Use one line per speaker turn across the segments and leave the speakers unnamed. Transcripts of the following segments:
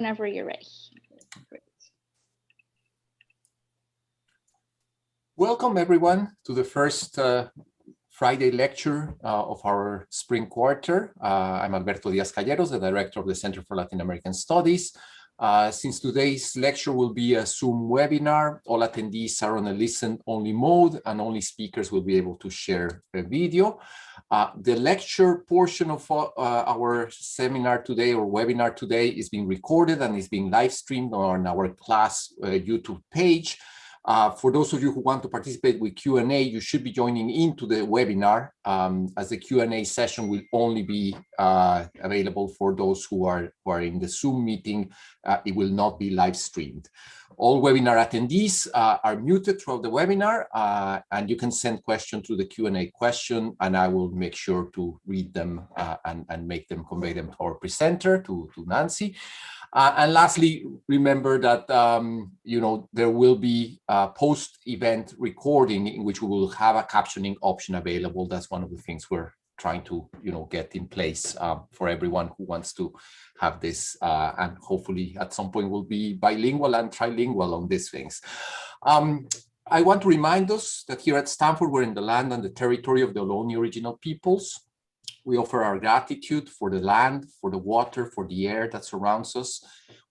Whenever you're ready.
Great.
Welcome everyone to the first Friday lecture of our spring quarter. I'm Alberto Diaz-Calleros, the director of the Center for Latin American Studies. Since today's lecture will be a Zoom webinar, all attendees are on a listen-only mode and only speakers will be able to share a video. The lecture portion of our seminar today or webinar today is being recorded and is being live streamed on our class YouTube page. For those of you who want to participate with Q&A, you should be joining into the webinar, as the Q&A session will only be available for those who are in the Zoom meeting. It will not be live streamed. All webinar attendees are muted throughout the webinar, and you can send questions to the Q&A question, and I will make sure to read them and convey them to our presenter, to Nancy. And lastly, remember that there will be a post-event recording in which we will have a captioning option available. That's one of the things we're trying to get in place for everyone who wants to have this, and hopefully at some point we'll be bilingual and trilingual on these things. I want to remind us that here at Stanford, we're in the land and the territory of the Ohlone original peoples. We offer our gratitude for the land, for the water, for the air that surrounds us.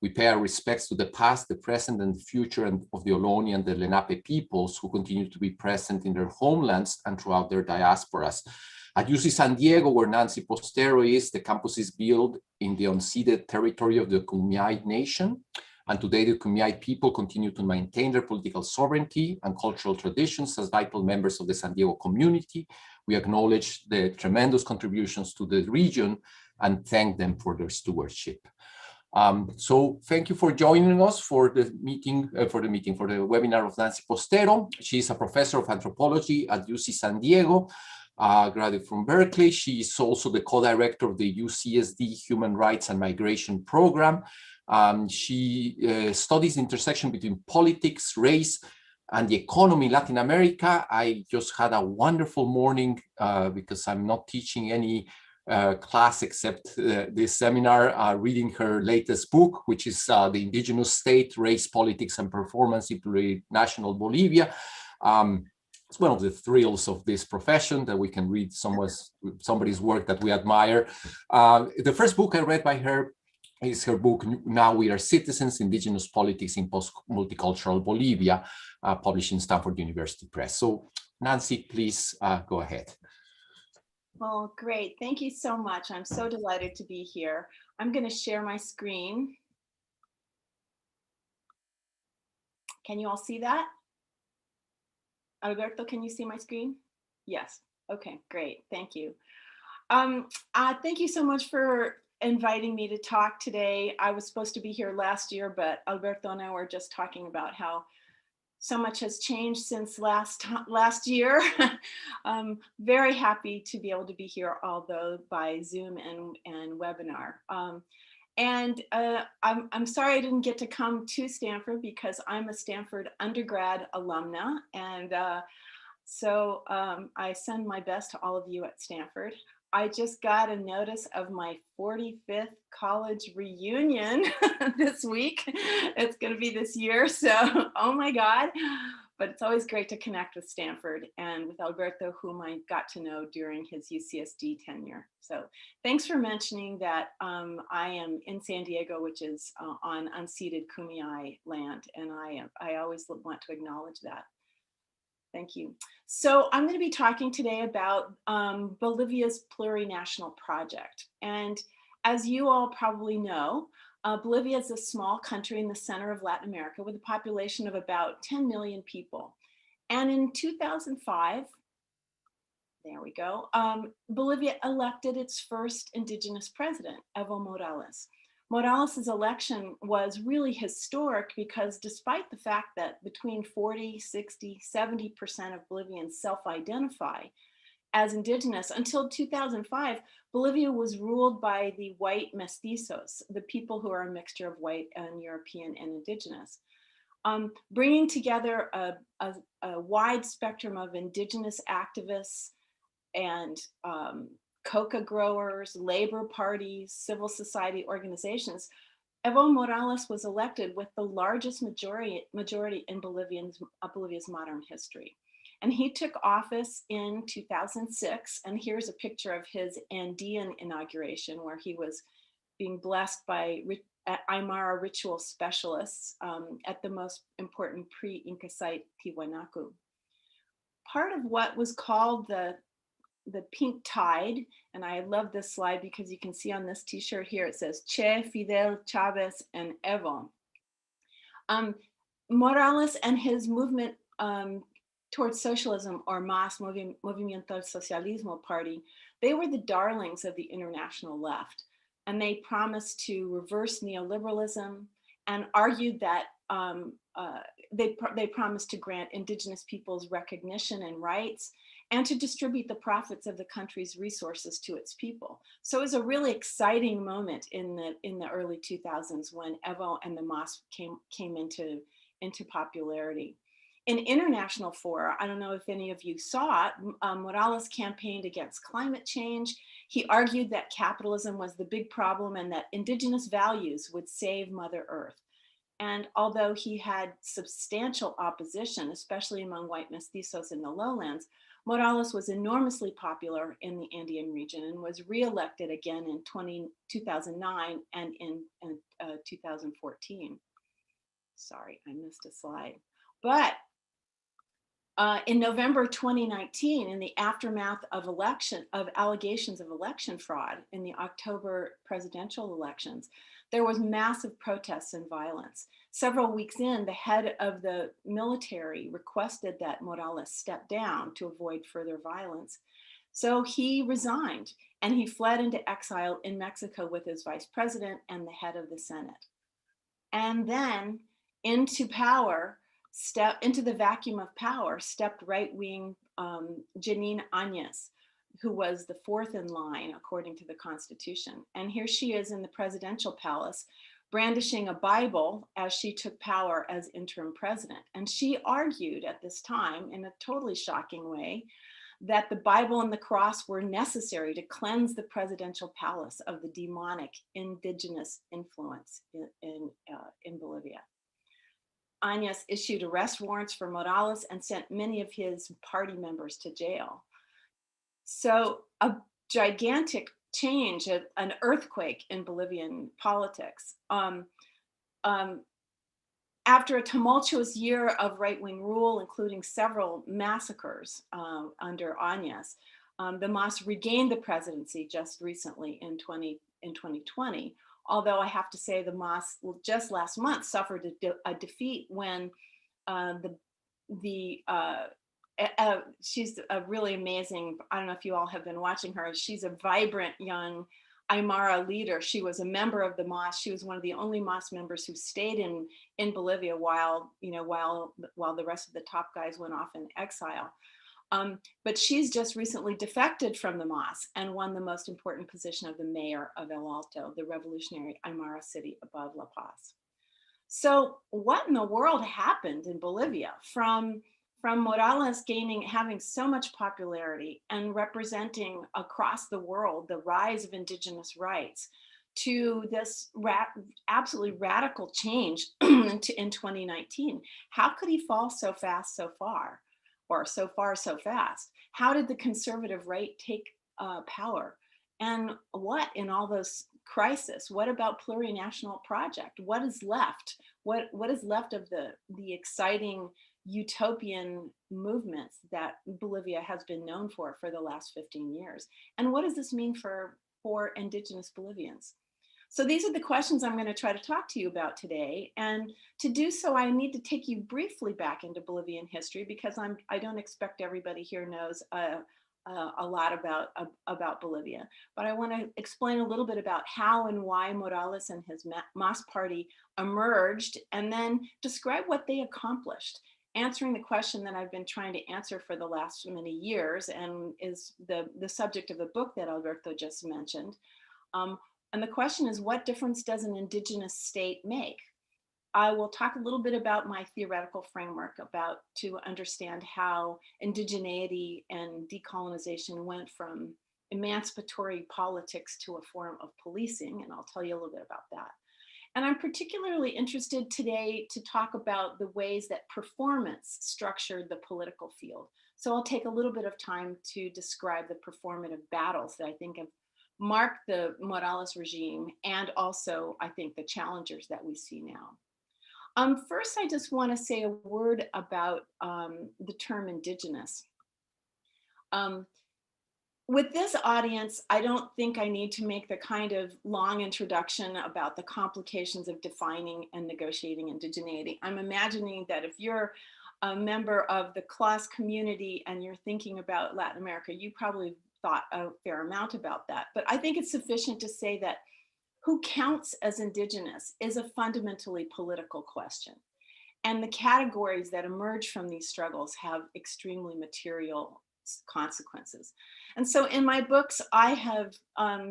We pay our respects to the past, the present, and the future of the Ohlone and the Lenape peoples who continue to be present in their homelands and throughout their diasporas. At UC San Diego, where Nancy Postero is, the campus is built in the unceded territory of the Kumeyaay Nation. And today, the Kumeyaay people continue to maintain their political sovereignty and cultural traditions as vital members of the San Diego community. We acknowledge the tremendous contributions to the region and thank them for their stewardship. So thank you for joining us for the webinar of Nancy Postero. She's a professor of anthropology at UC San Diego, graduate from Berkeley. She is also the co-director of the UCSD Human Rights and Migration Program. She studies the intersection between politics, race, and the economy in Latin America. I just had a wonderful morning because I'm not teaching any class except this seminar, reading her latest book, which is The Indigenous State, Race, Politics, and Performance in Plurinational Bolivia. It's one of the thrills of this profession that we can read somebody's work that we admire. The first book I read by her is her book, Now We Are Citizens, Indigenous Politics in Post-Multicultural Bolivia, published in Stanford University Press. So Nancy, please go ahead.
Well, great. Thank you so much. I'm so delighted to be here. I'm going to share my screen. Can you all see that? Alberto, can you see my screen? Yes. Okay, great. Thank you. Thank you so much for inviting me to talk today. I was supposed to be here last year, but Alberto and I were just talking about how so much has changed since last year. Very happy to be able to be here, although by Zoom and webinar. I'm sorry I didn't get to come to Stanford because I'm a Stanford undergrad alumna, and so I send my best to all of you at Stanford. I just got a notice of my 45th college reunion this week. It's going to be this year, so oh my God. But it's always great to connect with Stanford and with Alberto, whom I got to know during his UCSD tenure. So thanks for mentioning that. I am in San Diego, which is on unceded Kumeyaay land, and I always want to acknowledge that. Thank you. So I'm going to be talking today about Bolivia's Plurinational project. And as you all probably know, Bolivia is a small country in the center of Latin America with a population of about 10 million people. And in 2005, there we go, Bolivia elected its first indigenous president, Evo Morales. Morales' election was really historic because despite the fact that between 40, 60, 70% of Bolivians self-identify as indigenous, until 2005, Bolivia was ruled by the white mestizos, the people who are a mixture of white and European and indigenous. Bringing together a wide spectrum of indigenous activists and coca growers, labor parties, civil society organizations, Evo Morales was elected with the largest majority in Bolivia's modern history. And he took office in 2006. And here's a picture of his Andean inauguration, where he was being blessed by Aymara ritual specialists at the most important pre-Inca site, Tiwanaku. Part of what was called the pink tide, and I love this slide because you can see on this t-shirt here, it says Che, Fidel, Chavez, and Evo. Morales and his movement towards socialism, or MAS, Movimiento Socialismo Party, they were the darlings of the international left. And they promised to reverse neoliberalism and argued that they promised to grant indigenous peoples recognition and rights, and to distribute the profits of the country's resources to its people. So it was a really exciting moment in the early 2000s when Evo and the MAS came into popularity. In international fora, I don't know if any of you saw it, Morales campaigned against climate change. He argued that capitalism was the big problem and that indigenous values would save Mother Earth. And although he had substantial opposition, especially among white mestizos in the lowlands, Morales was enormously popular in the Andean region and was reelected again in 2009 and in 2014. Sorry, I missed a slide. But in November 2019, in the aftermath of allegations of election fraud in the October presidential elections, there was massive protests and violence. Several weeks in, the head of the military requested that Morales step down to avoid further violence. So he resigned and he fled into exile in Mexico with his vice president and the head of the Senate. And then into the vacuum of power stepped right-wing Janine Áñez, who was the fourth in line according to the Constitution. And here she is in the presidential palace, brandishing a Bible as she took power as interim president. And she argued at this time, in a totally shocking way, that the Bible and the cross were necessary to cleanse the presidential palace of the demonic indigenous influence in Bolivia. Áñez issued arrest warrants for Morales and sent many of his party members to jail. So a gigantic change, an earthquake in Bolivian politics. After a tumultuous year of right-wing rule, including several massacres under Áñez, the MAS regained the presidency just recently in 2020. Although I have to say the MAS just last month suffered a defeat when she's a really amazing, I don't know if you all have been watching her, she's a vibrant young Aymara leader. She was a member of the MAS. She was one of the only MAS members who stayed in Bolivia while the rest of the top guys went off in exile. But she's just recently defected from the MAS and won the most important position of the mayor of El Alto, the revolutionary Aymara city above La Paz. So what in the world happened in Bolivia from Morales having so much popularity and representing across the world the rise of indigenous rights to this absolutely radical change in 2019? How could he fall so fast so far? Or so far, so fast? How did the conservative right take power? And what in all those crises? What about Plurinational project? What is left? What is left of the exciting utopian movements that Bolivia has been known for the last 15 years? And what does this mean for indigenous Bolivians? So these are the questions I'm going to try to talk to you about today. And to do so, I need to take you briefly back into Bolivian history because I don't expect everybody here knows a lot about Bolivia. But I want to explain a little bit about how and why Morales and his MAS party emerged, and then describe what they accomplished, answering the question that I've been trying to answer for the last many years and is the subject of the book that Alberto just mentioned. And the question is, what difference does an indigenous state make? I will talk a little bit about my theoretical framework to understand how indigeneity and decolonization went from emancipatory politics to a form of policing, and I'll tell you a little bit about that. And I'm particularly interested today to talk about the ways that performance structured the political field. So I'll take a little bit of time to describe the performative battles that I think have marked the Morales regime, and also I think the challengers that we see now. First, I just want to say a word about the term indigenous. With this audience, I don't think I need to make the kind of long introduction about the complications of defining and negotiating indigeneity. I'm imagining that if you're a member of the class community and you're thinking about Latin America, you probably thought a fair amount about that. But I think it's sufficient to say that who counts as indigenous is a fundamentally political question. And the categories that emerge from these struggles have extremely material consequences. And so in my books, I have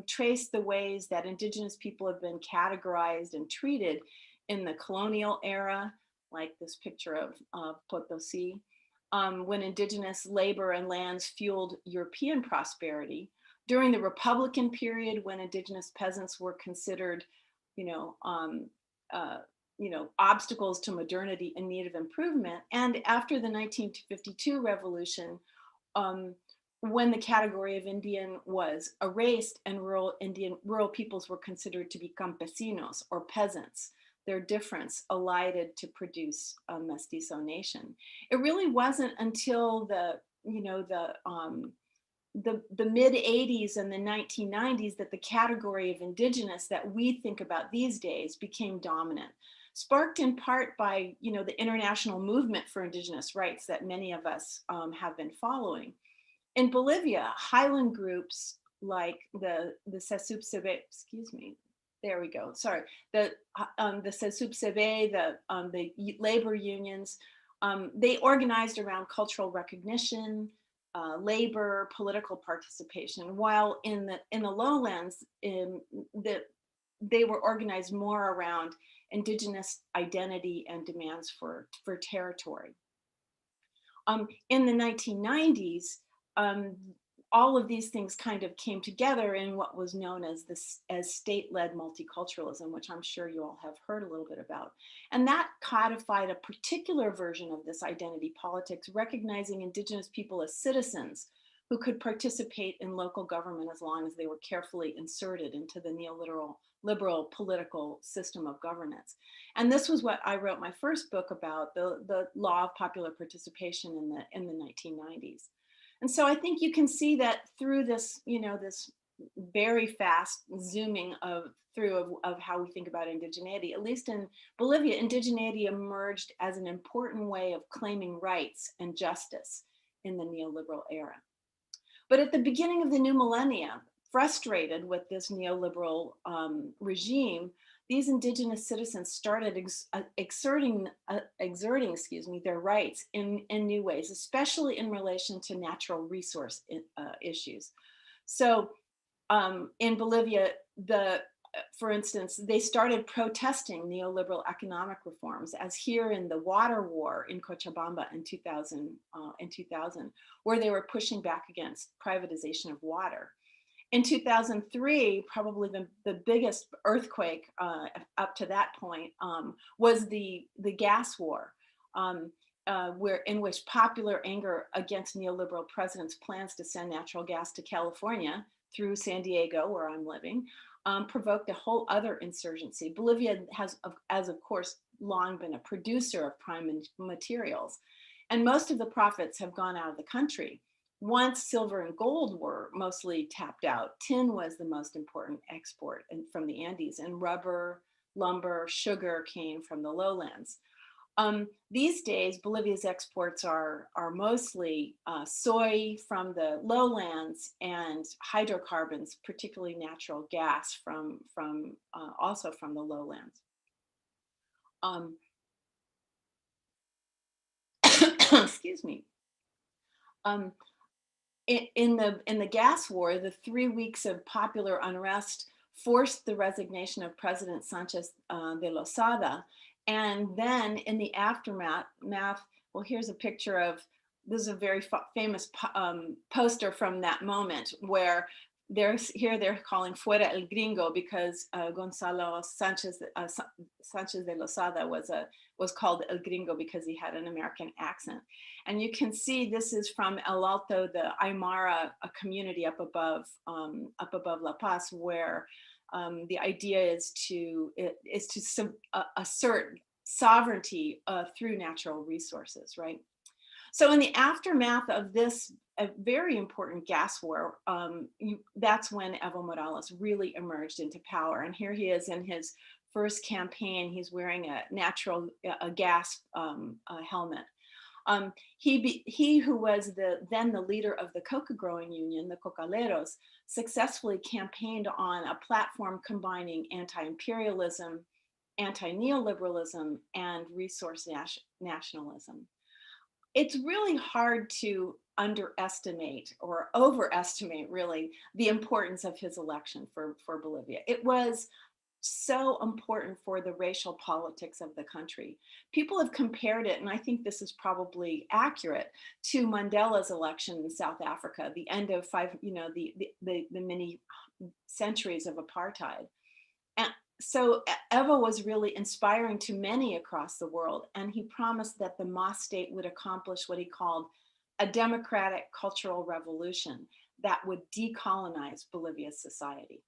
traced the ways that indigenous people have been categorized and treated in the colonial era, like this picture of Potosi, when indigenous labor and lands fueled European prosperity. During the Republican period, when indigenous peasants were considered, obstacles to modernity in need of improvement, and after the 1952 revolution, when the category of Indian was erased and rural peoples were considered to be campesinos or peasants, their difference alighted to produce a mestizo nation. It really wasn't until the mid 80s and the 1990s that the category of indigenous that we think about these days became dominant, sparked in part by the international movement for indigenous rights that many of us have been following. In Bolivia, highland groups like the Sesupsebe, there we go, sorry, the Sesupsebe, the labor unions, they organized around cultural recognition, labor, political participation, while in the lowlands, they were organized more around indigenous identity and demands for territory. In the 1990s, all of these things kind of came together in what was known as state-led multiculturalism, which I'm sure you all have heard a little bit about. And that codified a particular version of this identity politics, recognizing indigenous people as citizens who could participate in local government as long as they were carefully inserted into the neoliberal political system of governance. And this was what I wrote my first book about, the law of popular participation in the 1990s. And so I think you can see that through this, this very fast zooming of how we think about indigeneity. At least in Bolivia, indigeneity emerged as an important way of claiming rights and justice in the neoliberal era. But at the beginning of the new millennia, frustrated with this neoliberal regime, these indigenous citizens started exerting their rights in new ways, especially in relation to natural resource issues. So in Bolivia, for instance, they started protesting neoliberal economic reforms, as here in the water war in Cochabamba in 2000, where they were pushing back against privatization of water. In 2003, probably the biggest earthquake up to that point was the gas war, in which popular anger against neoliberal presidents' plans to send natural gas to California through San Diego, where I'm living, provoked a whole other insurgency. Bolivia has of course, long been a producer of prime materials, and most of the profits have gone out of the country. Once silver and gold were mostly tapped out, tin was the most important export from the Andes, and rubber, lumber, sugar came from the lowlands. These days, Bolivia's exports are mostly soy from the lowlands and hydrocarbons, particularly natural gas also from the lowlands. Excuse me. In the gas war, the 3 weeks of popular unrest forced the resignation of President Sanchez de Lozada. And then in the aftermath, well, here's a picture of, this is a very famous poster from that moment, where they're calling fuera el gringo because Gonzalo Sanchez de Lozada was called el gringo because he had an American accent. And you can see this is from El Alto, the Aymara community up above La Paz, where the idea is to assert sovereignty through natural resources, right? So in the aftermath of this a very important gas war, that's when Evo Morales really emerged into power. And here he is in his first campaign. He's wearing a gas helmet. He who was then the leader of the coca growing union, the Cocaleros, successfully campaigned on a platform combining anti-imperialism, anti-neoliberalism, and resource nationalism. It's really hard to underestimate or overestimate, really, the importance of his election for Bolivia. It was so important for the racial politics of the country. People have compared it, and I think this is probably accurate, to Mandela's election in South Africa, the end of the many centuries of apartheid. And so Evo was really inspiring to many across the world, and he promised that the Mas state would accomplish what he called a democratic cultural revolution that would decolonize Bolivia's society.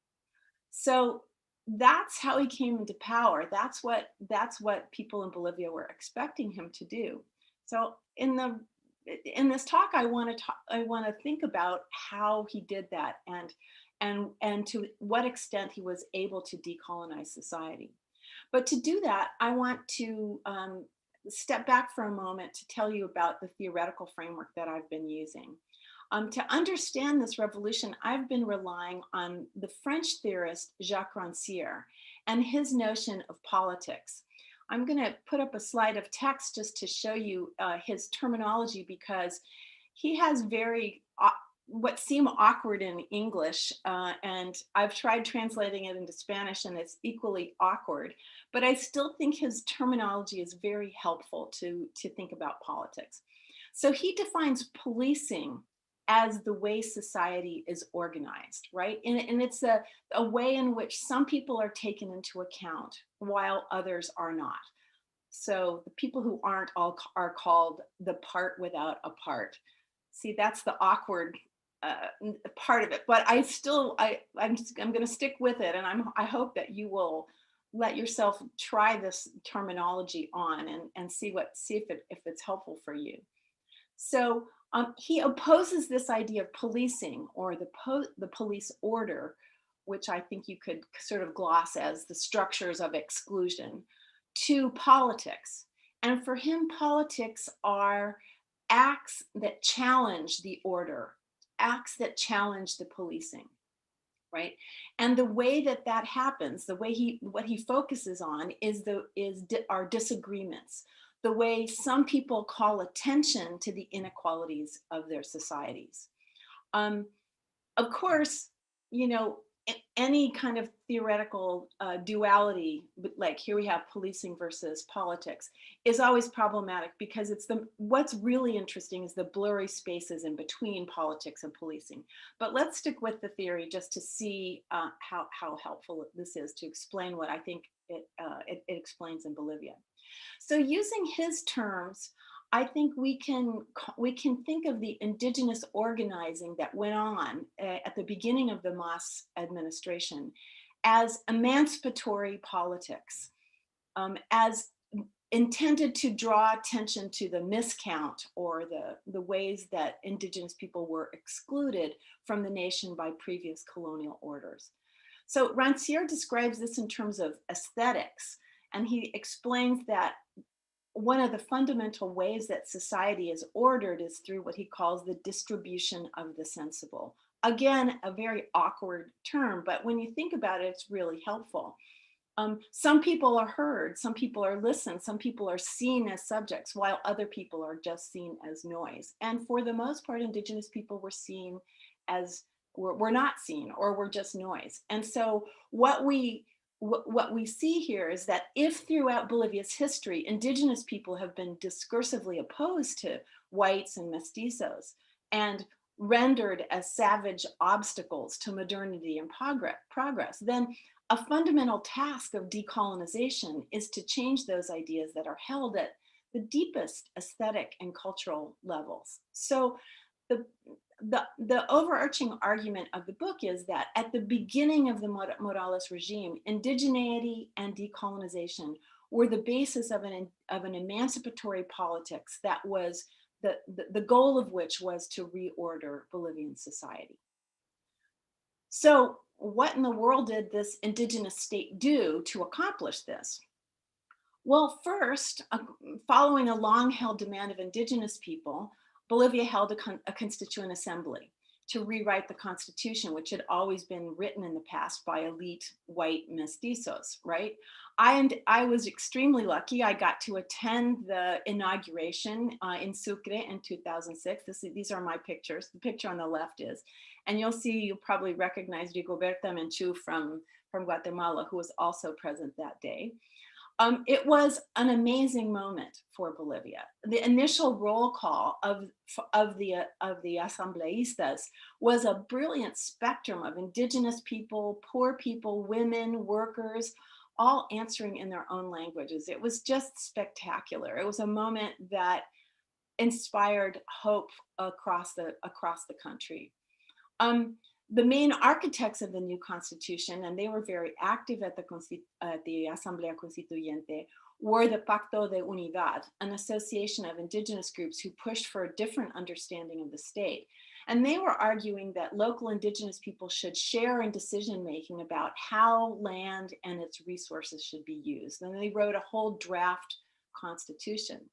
So that's how he came into power. That's what people in Bolivia were expecting him to do. So in this talk, I want to think about how he did that and to what extent he was able to decolonize society. But to do that, I want to step back for a moment to tell you about the theoretical framework that I've been using. To understand this revolution, I've been relying on the French theorist Jacques Rancière and his notion of politics. I'm going to put up a slide of text just to show you his terminology, because he has what seem awkward in English, and I've tried translating it into Spanish and it's equally awkward, but I still think his terminology is very helpful to think about politics. So he defines policing as the way society is organized, right? And it's a way in which some people are taken into account while others are not. So the people who aren't all are called the part without a part. See, that's the awkward part of it, but I'm going to stick with it, and I hope that you will let yourself try this terminology on and see if it's helpful for you. So he opposes this idea of policing, or the police order, which I think you could sort of gloss as the structures of exclusion, to politics. And for him, politics are acts that challenge the order, acts that challenge the policing, right? And the way that happens, what he focuses on are disagreements, the way some people call attention to the inequalities of their societies. Of course, any kind of theoretical duality, like here we have policing versus politics, is always problematic, because what's really interesting is the blurry spaces in between politics and policing. But let's stick with the theory just to see how helpful this is to explain what I think it explains in Bolivia. So using his terms, I think we can think of the indigenous organizing that went on at the beginning of the Mas administration as emancipatory politics, as intended to draw attention to the miscount or the ways that indigenous people were excluded from the nation by previous colonial orders. So Rancière describes this in terms of aesthetics, and he explains that one of the fundamental ways that society is ordered is through what he calls the distribution of the sensible. Again, a very awkward term, but when you think about it, it's really helpful. Some people are heard, some people are listened, some people are seen as subjects, while other people are just seen as noise. And for the most part, indigenous people were not seen, or were just noise. And so what we see here is that if throughout Bolivia's history, indigenous people have been discursively opposed to whites and mestizos, and rendered as savage obstacles to modernity and progress, then a fundamental task of decolonization is to change those ideas that are held at the deepest aesthetic and cultural levels. So the overarching argument of the book is that at the beginning of the Morales regime, indigeneity and decolonization were the basis of an emancipatory politics that was the goal of which was to reorder Bolivian society. So what in the world did this indigenous state do to accomplish this? Well, first, following a long-held demand of indigenous people, Bolivia held a Constituent Assembly to rewrite the Constitution, which had always been written in the past by elite white mestizos, right? I was extremely lucky. I got to attend the inauguration in Sucre in 2006. These are my pictures. The picture on the left is, and you'll probably recognize Rigoberta Menchú from Guatemala, who was also present that day. It was an amazing moment for Bolivia. The initial roll call of the asambleístas was a brilliant spectrum of indigenous people, poor people, women, workers, all answering in their own languages. It was just spectacular. It was a moment that inspired hope across the country. The main architects of the new constitution, and they were very active at the Asamblea Constituyente, were the Pacto de Unidad, an association of indigenous groups who pushed for a different understanding of the state. And they were arguing that local indigenous people should share in decision-making about how land and its resources should be used. And they wrote a whole draft constitution.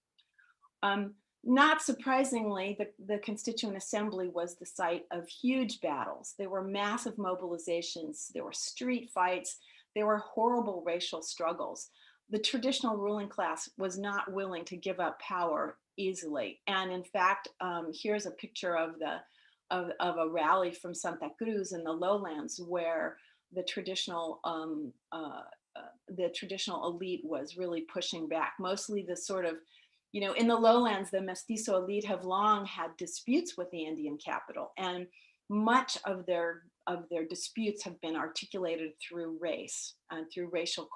Not surprisingly, the Constituent Assembly was the site of huge battles. There were massive mobilizations, there were street fights, there were horrible racial struggles. The traditional ruling class was not willing to give up power easily. And in fact, here's a picture of a rally from Santa Cruz in the lowlands where the traditional elite was really pushing back. Mostly the sort of, in the lowlands, the mestizo elite have long had disputes with the Indian capital, and much of their disputes have been articulated through race and through racial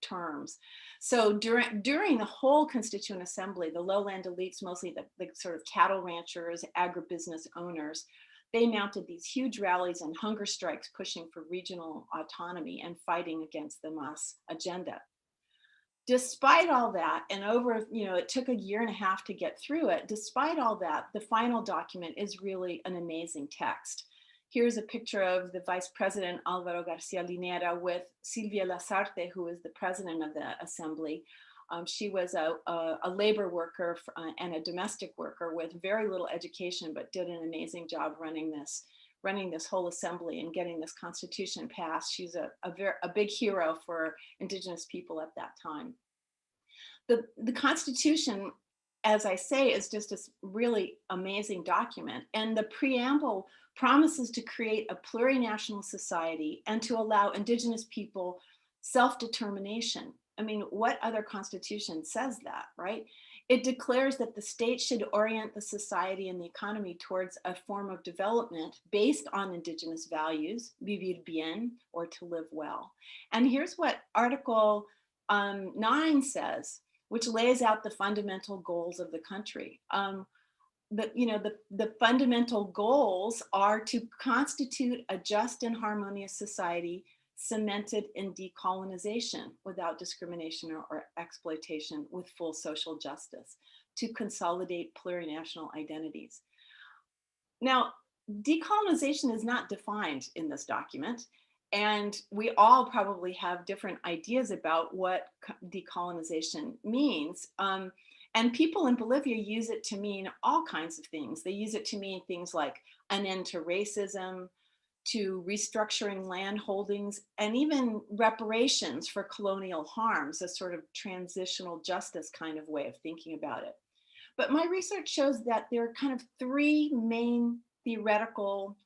terms. So during the whole Constituent Assembly, the lowland elites, mostly the sort of cattle ranchers, agribusiness owners, they mounted these huge rallies and hunger strikes pushing for regional autonomy and fighting against the Mas agenda. Despite all that, and it took 1.5 years to get through it. Despite all that, the final document is really an amazing text. Here's a picture of the Vice President Alvaro Garcia Linera with Silvia Lasarte, who is the president of the assembly. She was a labor worker and a domestic worker with very little education, but did an amazing job running this whole assembly and getting this constitution passed. She's a big hero for indigenous people at that time. The Constitution, as I say, is just a really amazing document. And the preamble promises to create a plurinational society and to allow indigenous people self-determination. I mean, what other constitution says that, right? It declares that the state should orient the society and the economy towards a form of development based on indigenous values, vivir bien, or to live well. And here's what Article 9 says, which lays out the fundamental goals of the country. The fundamental goals are to constitute a just and harmonious society cemented in decolonization without discrimination or exploitation, with full social justice, to consolidate plurinational identities. Now, decolonization is not defined in this document, and we all probably have different ideas about what decolonization means. And people in Bolivia use it to mean all kinds of things. They use it to mean things like an end to racism, to restructuring land holdings, and even reparations for colonial harms, a sort of transitional justice kind of way of thinking about it. But my research shows that there are kind of 3 main theoretical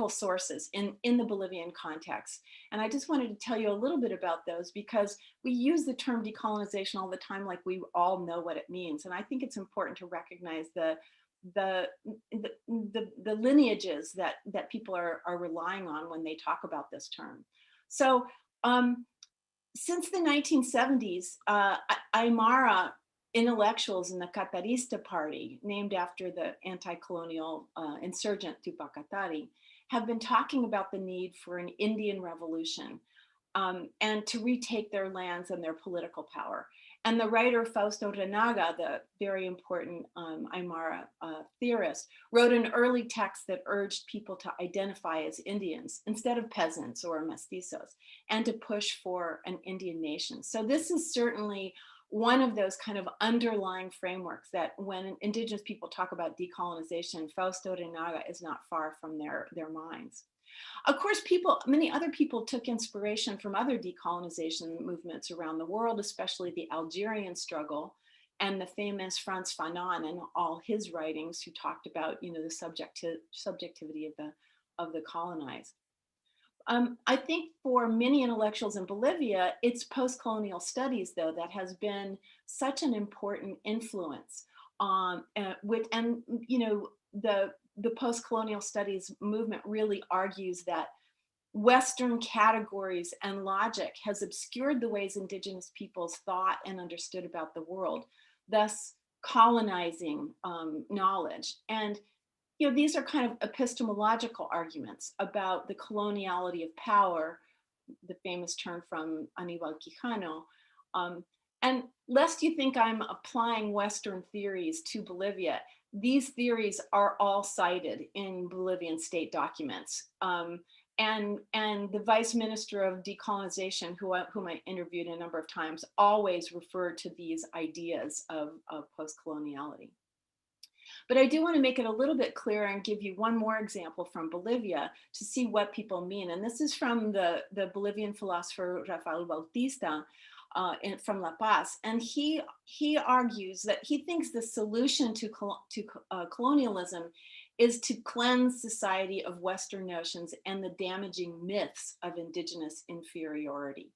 sources in the Bolivian context. And I just wanted to tell you a little bit about those, because we use the term decolonization all the time like we all know what it means. And I think it's important to recognize the the lineages that people are relying on when they talk about this term. So since the 1970s, Aymara intellectuals in the Catarista party, named after the anti-colonial insurgent Tupac Katari, have been talking about the need for an Indian revolution and to retake their lands and their political power. And the writer Fausto Renaga, the very important Aymara theorist, wrote an early text that urged people to identify as Indians instead of peasants or mestizos, and to push for an Indian nation. So this is certainly one of those kind of underlying frameworks that when Indigenous people talk about decolonization, Fausto Renaga is not far from their minds. Of course, many other people took inspiration from other decolonization movements around the world, especially the Algerian struggle and the famous Frantz Fanon and all his writings, who talked about, the subjectivity of the colonized. I think for many intellectuals in Bolivia, it's post-colonial studies, though, that has been such an important influence the post-colonial studies movement really argues that Western categories and logic has obscured the ways Indigenous peoples thought and understood about the world, thus colonizing knowledge. And these are kind of epistemological arguments about the coloniality of power, the famous term from Aníbal Quijano. And lest you think I'm applying Western theories to Bolivia, these theories are all cited in Bolivian state documents. And the Vice Minister of Decolonization, whom I interviewed a number of times, always referred to these ideas of post-coloniality. But I do want to make it a little bit clearer and give you one more example from Bolivia to see what people mean. And this is from the Bolivian philosopher Rafael Bautista, from La Paz, and he argues that he thinks the solution to colonialism is to cleanse society of Western notions and the damaging myths of Indigenous inferiority,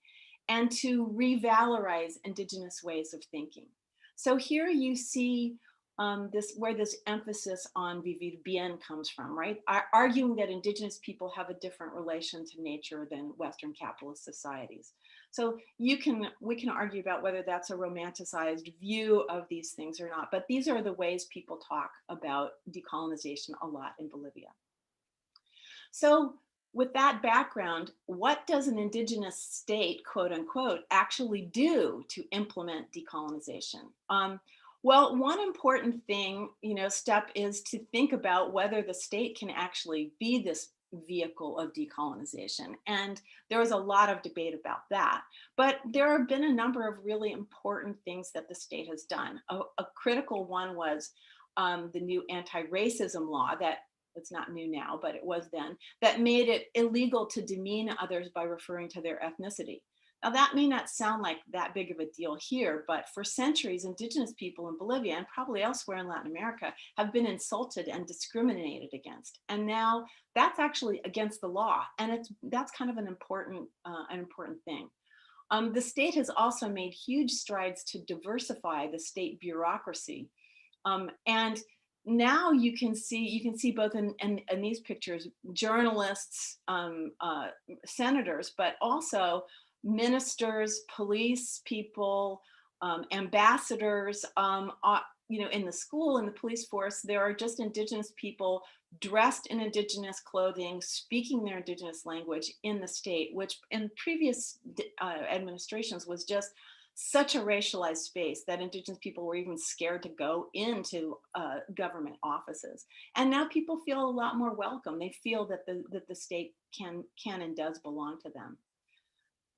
and to revalorize Indigenous ways of thinking. So here you see where this emphasis on vivir bien comes from, right? Arguing that Indigenous people have a different relation to nature than Western capitalist societies. So we can argue about whether that's a romanticized view of these things or not, but these are the ways people talk about decolonization a lot in Bolivia. So with that background, what does an Indigenous state, quote unquote, actually do to implement decolonization? Well, one important step is to think about whether the state can actually be this vehicle of decolonization. And there was a lot of debate about that. But there have been a number of really important things that the state has done. A critical one was the new anti-racism law that it's not new now, but it was then, that made it illegal to demean others by referring to their ethnicity. Now, that may not sound like that big of a deal here, but for centuries, Indigenous people in Bolivia and probably elsewhere in Latin America have been insulted and discriminated against. And now that's actually against the law. And that's kind of an important thing. The state has also made huge strides to diversify the state bureaucracy. And now you can see both in these pictures, journalists, senators, but also ministers, police people, ambassadors, in the school, in the police force, there are just Indigenous people dressed in Indigenous clothing, speaking their Indigenous language in the state, which in previous administrations was just such a racialized space that Indigenous people were even scared to go into government offices. And now people feel a lot more welcome. They feel that the state can and does belong to them.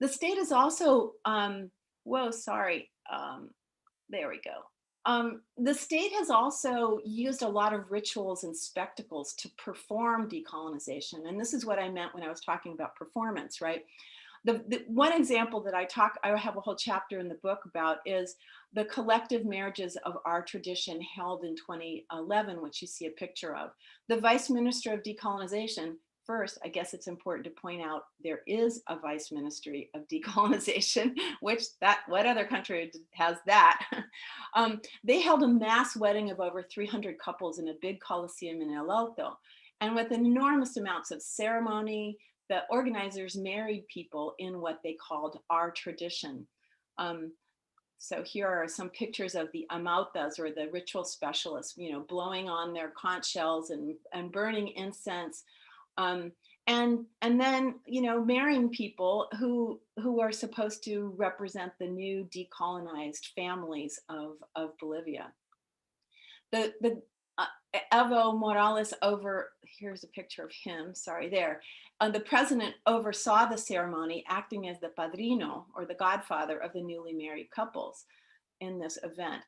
The state is also, there we go. The state has also used a lot of rituals and spectacles to perform decolonization. And this is what I meant when I was talking about performance, right? The one example that I have a whole chapter in the book about is the collective marriages of our tradition held in 2011, which you see a picture of. The Vice Minister of Decolonization, first, I guess it's important to point out there is a Vice Ministry of Decolonization, which what other country has that? They held a mass wedding of over 300 couples in a big coliseum in El Alto. And with enormous amounts of ceremony, the organizers married people in what they called our tradition. So here are some pictures of the amautas, or the ritual specialists, blowing on their conch shells and burning incense, and then marrying people who are supposed to represent the new decolonized families of Bolivia. The Evo Morales here's a picture of him, sorry, there. The president oversaw the ceremony, acting as the padrino, or the godfather, of the newly married couples in this event.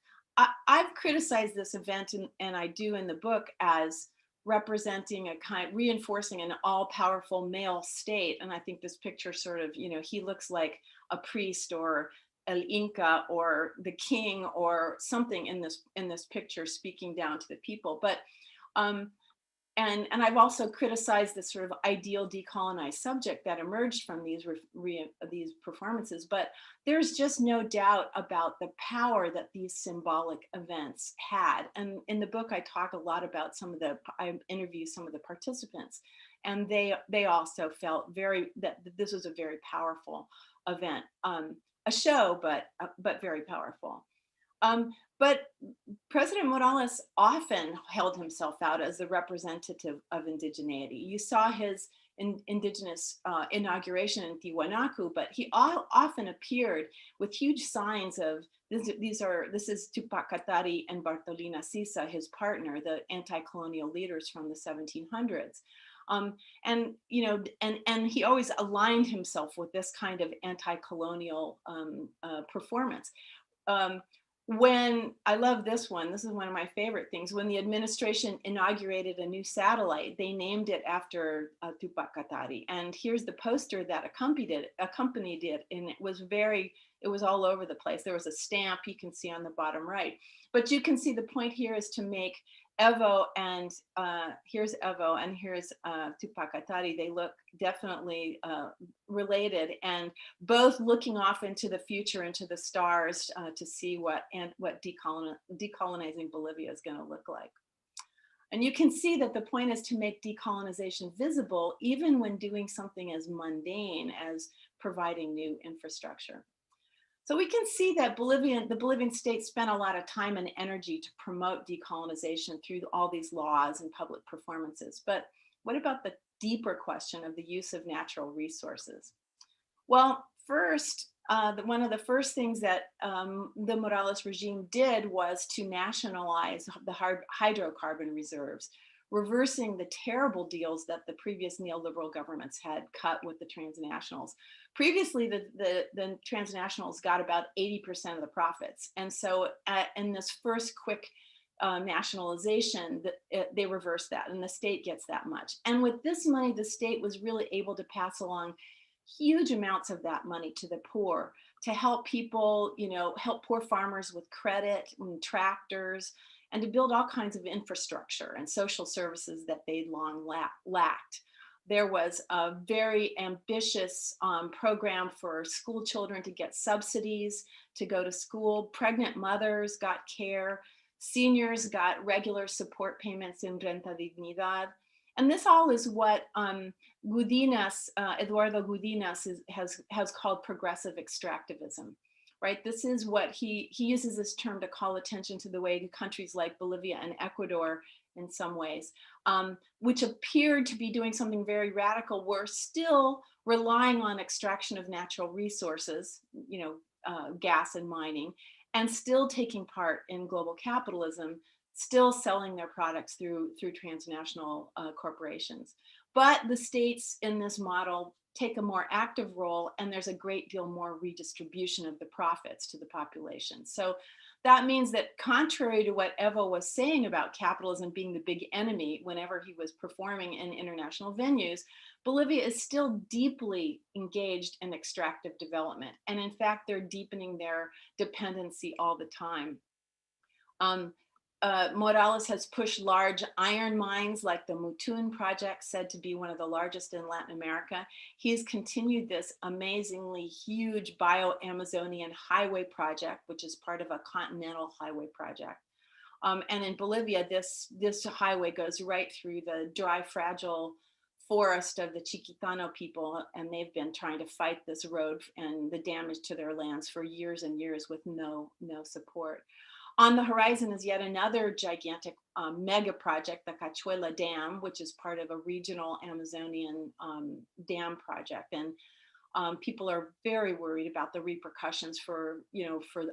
I've criticized this event, and I do in the book, as representing reinforcing an all-powerful male state. And I think this picture sort of, he looks like a priest or El Inca or the king or something in this picture, speaking down to the people. But and I've also criticized this sort of ideal decolonized subject that emerged from these performances. But there's just no doubt about the power that these symbolic events had. And in the book, I talk a lot about I interview some of the participants, and they also felt that this was a very powerful event. A show, but very powerful. But President Morales often held himself out as the representative of indigeneity. You saw his indigenous inauguration in Tiwanaku, but he often appeared with huge signs of this is Tupac Katari and Bartolina Sisa, his partner, the anti-colonial leaders from the 1700s. And he always aligned himself with this kind of anti-colonial performance. When I love this is one of my favorite things. When the administration inaugurated a new satellite, they named it after Tupac Katari. And here's the poster that accompanied it, and it was all over the place. There was a stamp you can see on the bottom right. But you can see the point here is to make Evo and here's Evo and here's Tupac Katari. They look definitely related, and both looking off into the future, into the stars, to see what decolonizing Bolivia is going to look like. And you can see that the point is to make decolonization visible, even when doing something as mundane as providing new infrastructure. So we can see that the Bolivian state spent a lot of time and energy to promote decolonization through all these laws and public performances. But what about the deeper question of the use of natural resources? Well, first, one of the first things that the Morales regime did was to nationalize the hydrocarbon reserves, reversing the terrible deals that the previous neoliberal governments had cut with the transnationals. Previously, the transnationals got about 80% of the profits. And so in this first quick nationalization, they reversed that, and the state gets that much. And with this money, the state was really able to pass along huge amounts of that money to the poor, to help people, help poor farmers with credit and tractors, and to build all kinds of infrastructure and social services that they'd long lacked. There was a very ambitious program for school children to get subsidies to go to school. Pregnant mothers got care. Seniors got regular support payments in Renta Dignidad. And this all is what Gudinas, Eduardo Gudinas has called progressive extractivism. Right, this is what he uses this term to call attention to the way countries like Bolivia and Ecuador, in some ways, which appeared to be doing something very radical, were still relying on extraction of natural resources, gas and mining, and still taking part in global capitalism, still selling their products through transnational corporations. But the states in this model take a more active role, and there's a great deal more redistribution of the profits to the population. So that means that, contrary to what Evo was saying about capitalism being the big enemy whenever he was performing in international venues, Bolivia is still deeply engaged in extractive development. And in fact, they're deepening their dependency all the time. Morales has pushed large iron mines like the Mutun project, said to be one of the largest in Latin America. He's continued this amazingly huge bio-Amazonian highway project, which is part of a continental highway project. And in Bolivia, this highway goes right through the dry, fragile forest of the Chiquitano people, and they've been trying to fight this road and the damage to their lands for years and years with no support. On the horizon is yet another gigantic mega project, the Cachuela Dam, which is part of a regional Amazonian dam project. And people are very worried about the repercussions for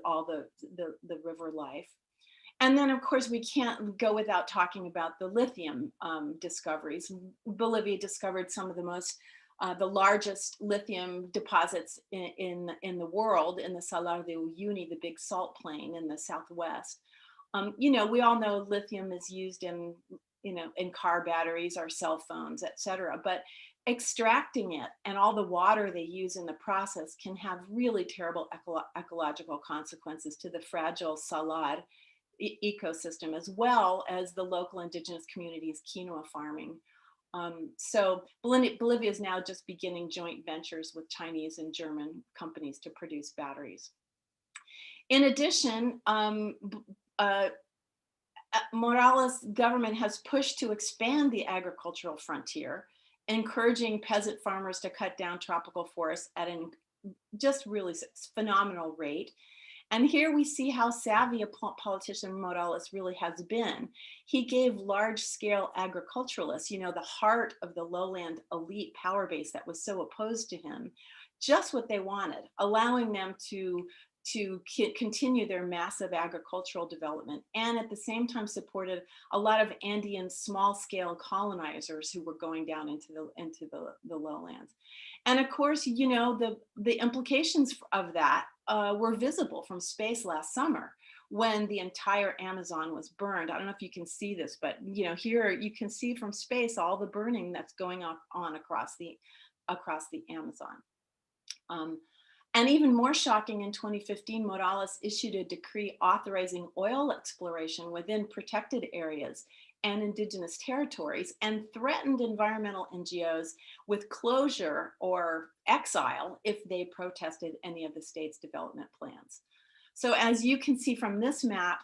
all the river life. And then, of course, we can't go without talking about the lithium discoveries. Bolivia discovered some of the largest lithium deposits in the world in the Salar de Uyuni, the big salt plain in the southwest. We all know lithium is used in car batteries, our cell phones, et cetera. But extracting it and all the water they use in the process can have really terrible ecological consequences to the fragile salar ecosystem, as well as the local indigenous communities' quinoa farming. So Bolivia is now just beginning joint ventures with Chinese and German companies to produce batteries. In addition, Morales' government has pushed to expand the agricultural frontier, encouraging peasant farmers to cut down tropical forests at an just really phenomenal rate. And here we see how savvy a politician Morales really has been. He gave large-scale agriculturalists, the heart of the lowland elite power base that was so opposed to him, just what they wanted, allowing them to continue their massive agricultural development, and at the same time supported a lot of Andean small-scale colonizers who were going down into the lowlands. And of course, the implications of that were visible from space last summer when the entire Amazon was burned. I don't know if you can see this, but here you can see from space all the burning that's going on across the Amazon. And even more shocking, in 2015, Morales issued a decree authorizing oil exploration within protected areas and indigenous territories, and threatened environmental NGOs with closure or exile if they protested any of the state's development plans. So as you can see from this map,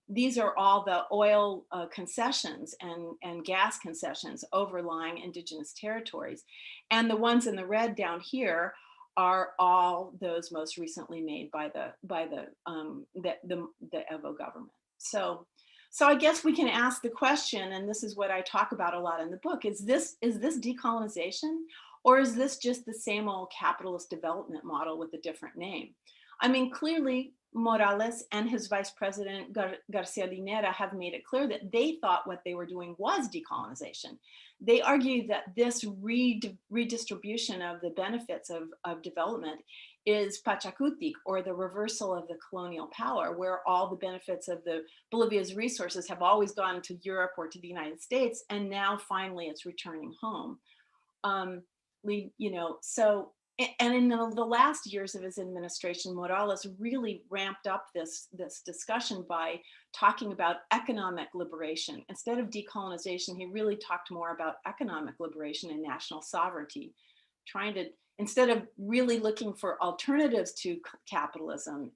these are all the oil concessions and gas concessions overlying indigenous territories. And the ones in the red down here are all those most recently made by the Evo government. So I guess we can ask the question, and this is what I talk about a lot in the book, is this decolonization, or is this just the same old capitalist development model with a different name? I mean, clearly Morales and his vice president Garcia Linera have made it clear that they thought what they were doing was decolonization. They argued that this redistribution of the benefits of development is pachakutik, or the reversal of the colonial power, where all the benefits of Bolivia's resources have always gone to Europe or to the United States, and now finally it's returning home. And in the last years of his administration, Morales really ramped up this discussion by talking about economic liberation. Instead of decolonization, he really talked more about economic liberation and national sovereignty, instead of really looking for alternatives to capitalism,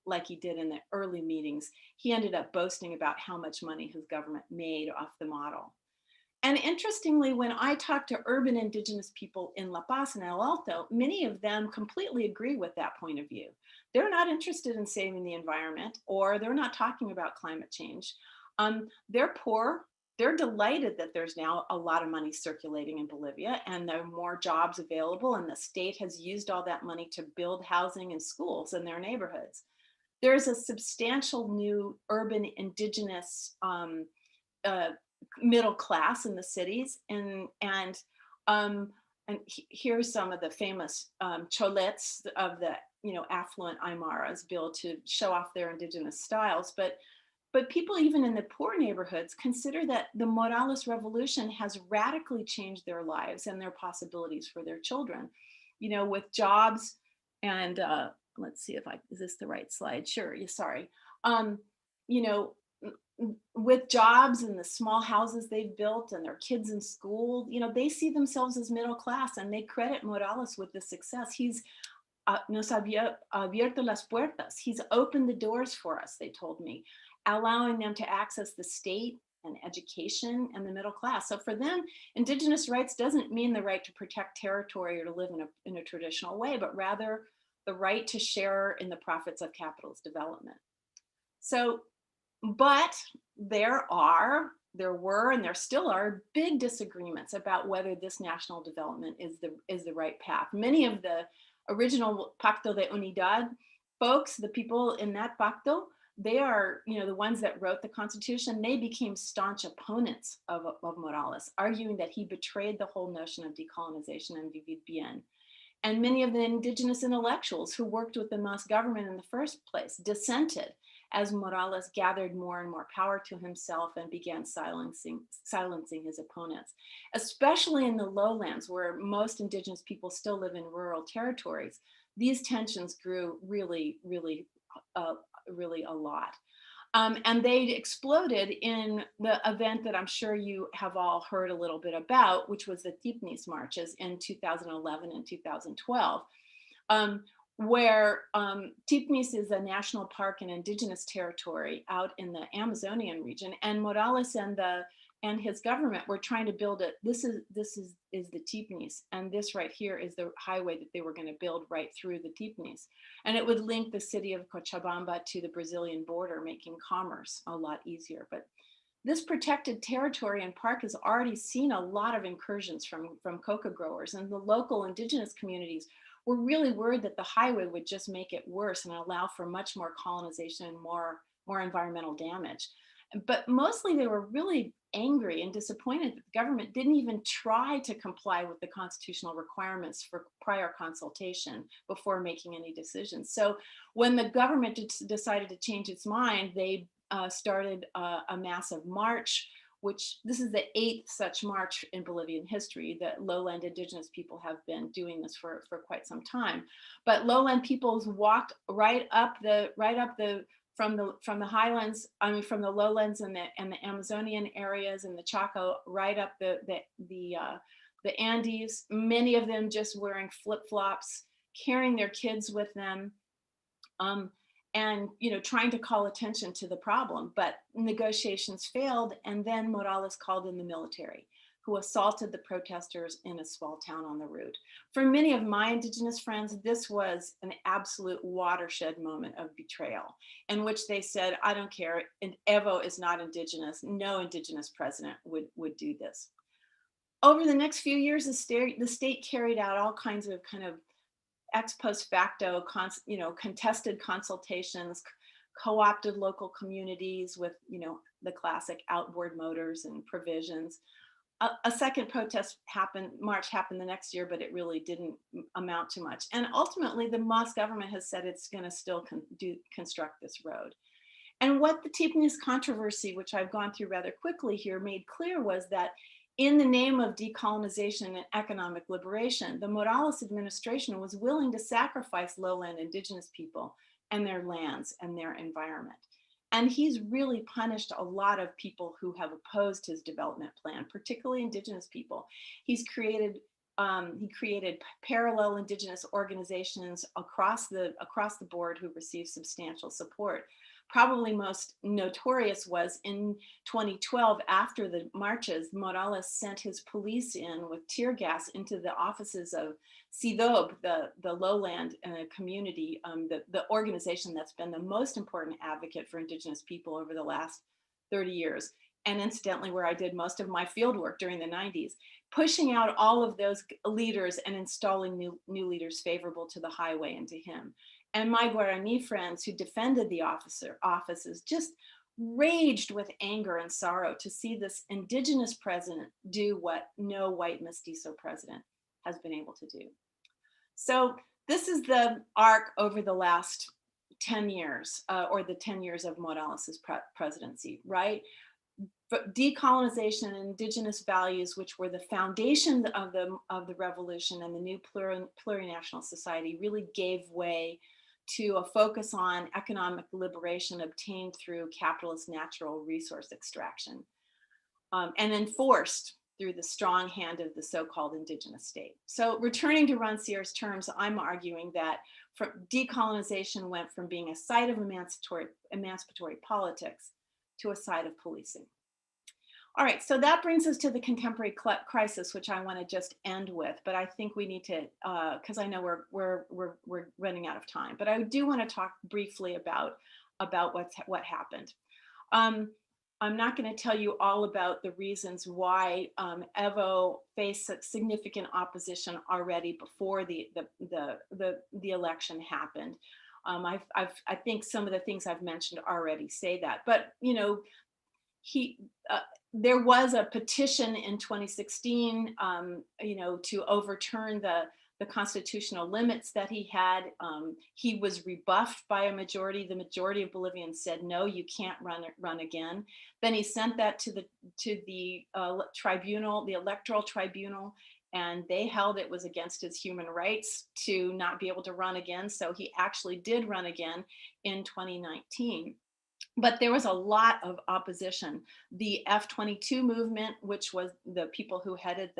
like he did in the early meetings, he ended up boasting about how much money his government made off the model. And interestingly, when I talk to urban indigenous people in La Paz and El Alto, many of them completely agree with that point of view. They're not interested in saving the environment, or they're not talking about climate change. They're poor. They're delighted that there's now a lot of money circulating in Bolivia, and there are more jobs available, and the state has used all that money to build housing and schools in their neighborhoods. There's a substantial new urban indigenous middle class in the cities, and here's some of the famous cholets of the affluent Aymaras built to show off their indigenous styles, but people even in the poor neighborhoods consider that the Morales revolution has radically changed their lives and their possibilities for their children, with jobs and let's see if is this the right slide? Sure, sorry. you know, with jobs and the small houses they've built and their kids in school, you know, they see themselves as middle class, and they credit Morales with the success. He's nos había abierto las puertas. He's opened the doors for us, they told me, allowing them to access the state and education and the middle class. So for them, Indigenous rights doesn't mean the right to protect territory or to live in a traditional way, but rather the right to share in the profits of capitalist development. So, but there were, and there still are big disagreements about whether this national development is the right path. Many of the original Pacto de Unidad folks, the people in that pacto, they are, you know, the ones that wrote the Constitution. They became staunch opponents of Morales, arguing that he betrayed the whole notion of decolonization and vivir bien. And many of the indigenous intellectuals who worked with the Mas government in the first place dissented as Morales gathered more and more power to himself and began silencing his opponents, especially in the lowlands where most indigenous people still live in rural territories. These tensions grew really a lot. And they exploded in the event that I'm sure you have all heard a little bit about, which was the Tipis Marches in 2011 and 2012, where Tipis is a national park and indigenous territory out in the Amazonian region, and Morales and his government were trying to build it. This is the Tipis, and this right here is the highway that they were going to build right through the Tipis, and it would link the city of Cochabamba to the Brazilian border, making commerce a lot easier. But this protected territory and park has already seen a lot of incursions from coca growers, and the local indigenous communities were really worried that the highway would just make it worse and allow for much more colonization and more environmental damage. But mostly they were really angry and disappointed that the government didn't even try to comply with the constitutional requirements for prior consultation before making any decisions. So when the government decided to change its mind, they started a massive march, which this is the 8th such march in Bolivian history. That lowland indigenous people have been doing this for quite some time. But lowland peoples walked from the highlands, I mean, from the lowlands and the Amazonian areas and the Chaco, right up the Andes. Many of them just wearing flip-flops, carrying their kids with them, and trying to call attention to the problem. But negotiations failed, and then Morales called in the military, who assaulted the protesters in a small town on the route. For many of my indigenous friends, this was an absolute watershed moment of betrayal, in which they said, I don't care, and Evo is not indigenous. No indigenous president would do this. Over the next few years, the state carried out all kinds of kind of ex post facto, contested consultations, co-opted local communities with, the classic outboard motors and provisions. A second march happened the next year, but it really didn't amount to much. And ultimately, the Mas government has said it's going to still construct this road. And what the Tipis controversy, which I've gone through rather quickly here, made clear was that in the name of decolonization and economic liberation, the Morales administration was willing to sacrifice lowland indigenous people and their lands and their environment. And he's really punished a lot of people who have opposed his development plan, particularly indigenous people. He created parallel indigenous organizations across the board who received substantial support. Probably most notorious was in 2012, after the marches, Morales sent his police in with tear gas into the offices of CIDOB, the lowland community, the organization that's been the most important advocate for indigenous people over the last 30 years. And incidentally, where I did most of my field work during the 90s, pushing out all of those leaders and installing new leaders favorable to the highway and to him. And my Guarani friends who defended the offices just raged with anger and sorrow to see this indigenous president do what no white mestizo president has been able to do. So this is the arc over the last 10 years, or the 10 years of Morales's presidency, right? But decolonization and indigenous values, which were the foundation of the revolution and the new plurinational society, really gave way to a focus on economic liberation obtained through capitalist natural resource extraction, and enforced through the strong hand of the so-called indigenous state. So returning to Rancier's terms, I'm arguing that decolonization went from being a site of emancipatory politics to a site of policing. All right, so that brings us to the contemporary crisis, which I want to just end with, but I think we need to, because I know we're running out of time, but I do want to talk briefly about what happened. I'm not going to tell you all about the reasons why Evo faced significant opposition already before the election happened. I think some of the things I've mentioned already say that, but you know, there was a petition in 2016, you know, to overturn the constitutional limits that he had. He was rebuffed by a majority. The majority of Bolivians said, no, you can't run again. Then he sent that to the tribunal, the electoral tribunal, and they held it was against his human rights to not be able to run again. So he actually did run again in 2019. But there was a lot of opposition. The F-22 movement, which was the people who headed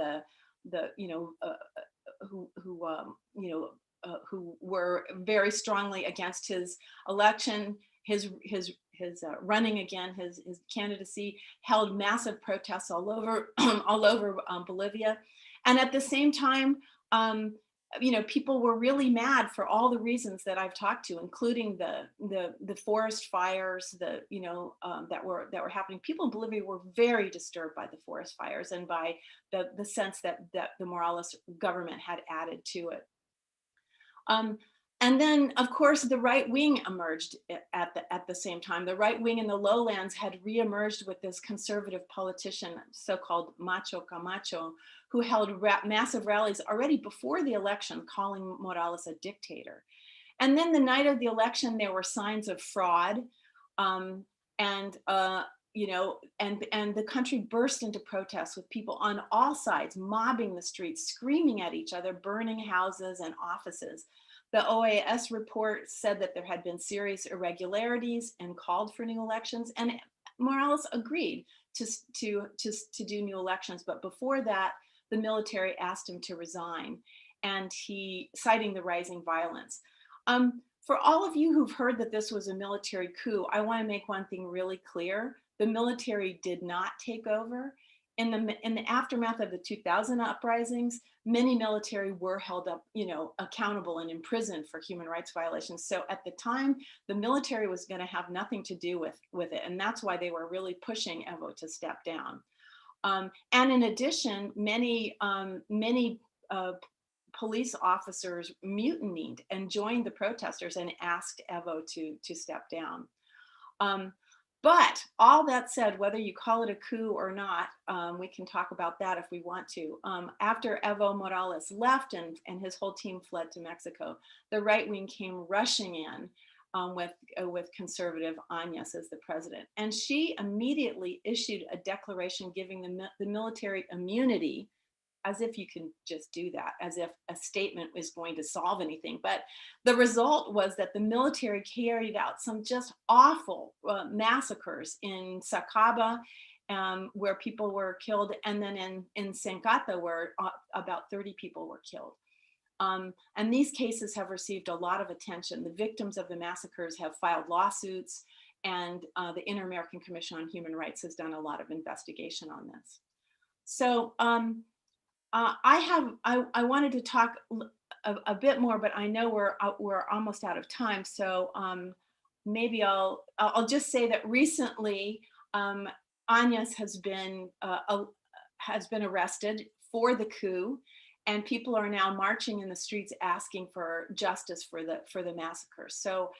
who were very strongly against his election, his running again, his candidacy, held massive protests all over Bolivia, and at the same time, you know, people were really mad for all the reasons that I've talked to, including the forest fires, that were happening. People in Bolivia were very disturbed by the forest fires and by the sense that the Morales government had added to it. And then, of course, the right wing emerged at the same time. The right wing in the lowlands had reemerged with this conservative politician, so-called Macho Camacho, who held massive rallies already before the election, calling Morales a dictator. And then the night of the election, there were signs of fraud, you know, and the country burst into protests with people on all sides mobbing the streets, screaming at each other, burning houses and offices. The OAS report said that there had been serious irregularities and called for new elections, and Morales agreed to do new elections. But before that, the military asked him to resign, and he, citing the rising violence. For all of you who've heard that this was a military coup, I want to make one thing really clear. The military did not take over. In the aftermath of the 2000 uprisings, many military were held up, you know, accountable and imprisoned for human rights violations. So at the time, the military was going to have nothing to do with it, and that's why they were really pushing Evo to step down. And in addition, many police officers mutinied and joined the protesters and asked Evo to step down. But all that said, whether you call it a coup or not, we can talk about that if we want to. After Evo Morales left and his whole team fled to Mexico, the right wing came rushing in with conservative Áñez as the president. And she immediately issued a declaration giving the military immunity, as if you can just do that, as if a statement is going to solve anything. But the result was that the military carried out some just awful massacres in Sacaba, where people were killed, and then in Sencata, where about 30 people were killed. And these cases have received a lot of attention. The victims of the massacres have filed lawsuits, and the Inter-American Commission on Human Rights has done a lot of investigation on this. So I wanted to talk a bit more, but I know we're almost out of time. So maybe I'll just say that recently Áñez has been arrested for the coup, and people are now marching in the streets asking for justice for the massacres. So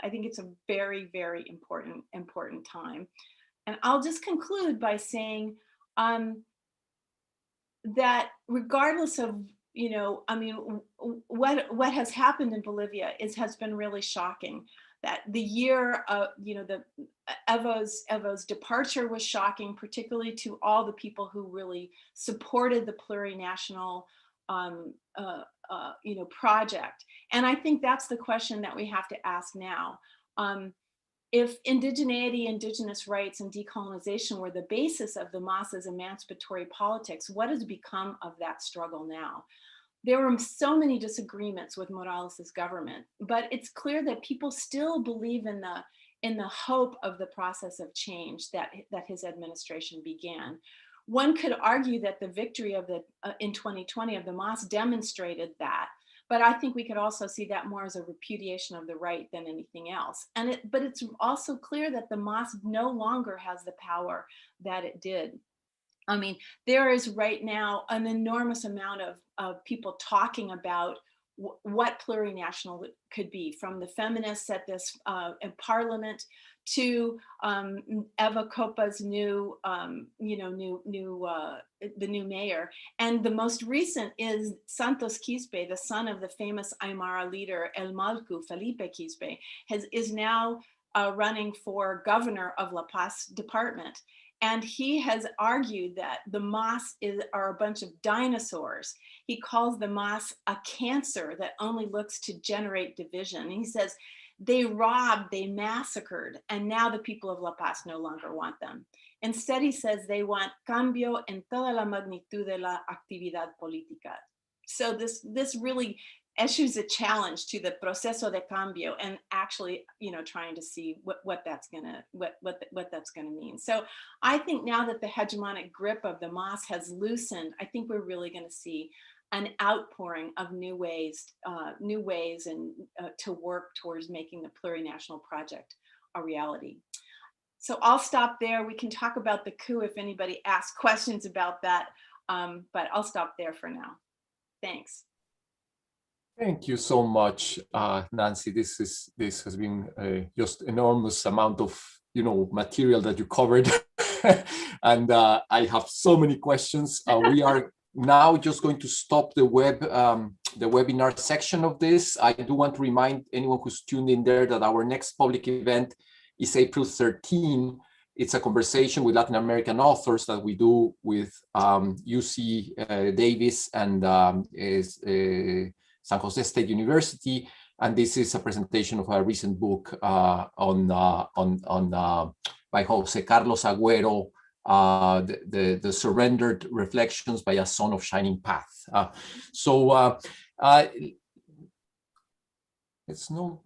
I think it's a very, very important time. And I'll just conclude by saying that regardless of, you know, I mean, what has happened in Bolivia has been really shocking. That the year of, you know, the Evo's departure was shocking, particularly to all the people who really supported the Plurinational project. And I think that's the question that we have to ask now. If indigeneity, indigenous rights, and decolonization were the basis of the MAS's emancipatory politics, what has become of that struggle now? There were so many disagreements with Morales's government, but it's clear that people still believe in the hope of the process of change that his administration began. One could argue that the victory of in 2020 of the MAS demonstrated that, but I think we could also see that more as a repudiation of the right than anything else. But it's also clear that the MAS no longer has the power that it did. I mean, there is right now an enormous amount of people talking about what plurinational could be, from the feminists at this in parliament to Eva Copa's new, the new mayor. And the most recent is Santos Quispe, the son of the famous Aymara leader El Malcu, Felipe Quispe, is now running for governor of La Paz department. And he has argued that the MAS are a bunch of dinosaurs. He calls the MAS a cancer that only looks to generate division. And he says, they robbed, they massacred, and now the people of La Paz no longer want them. Instead, he says they want cambio en toda la magnitud de la actividad política. So this really issues a challenge to the proceso de cambio, and actually, trying to see what that's gonna mean. So I think now that the hegemonic grip of the MAS has loosened, I think we're really going to see an outpouring of new ways and to work towards making the plurinational project a reality. So I'll stop there. We can talk about the coup if anybody asks questions about that, but I'll stop there for now. Thanks.
Thank you so much, Nancy. This has been just enormous amount of material that you covered, and I have so many questions. We are now just going to stop the webinar section of this. I do want to remind anyone who's tuned in there that our next public event is April 13. It's a conversation with Latin American authors that we do with UC Davis and San Jose State University, and this is a presentation of a recent book by Jose Carlos Agüero, the Surrendered Reflections by a Son of Shining Path. Let's know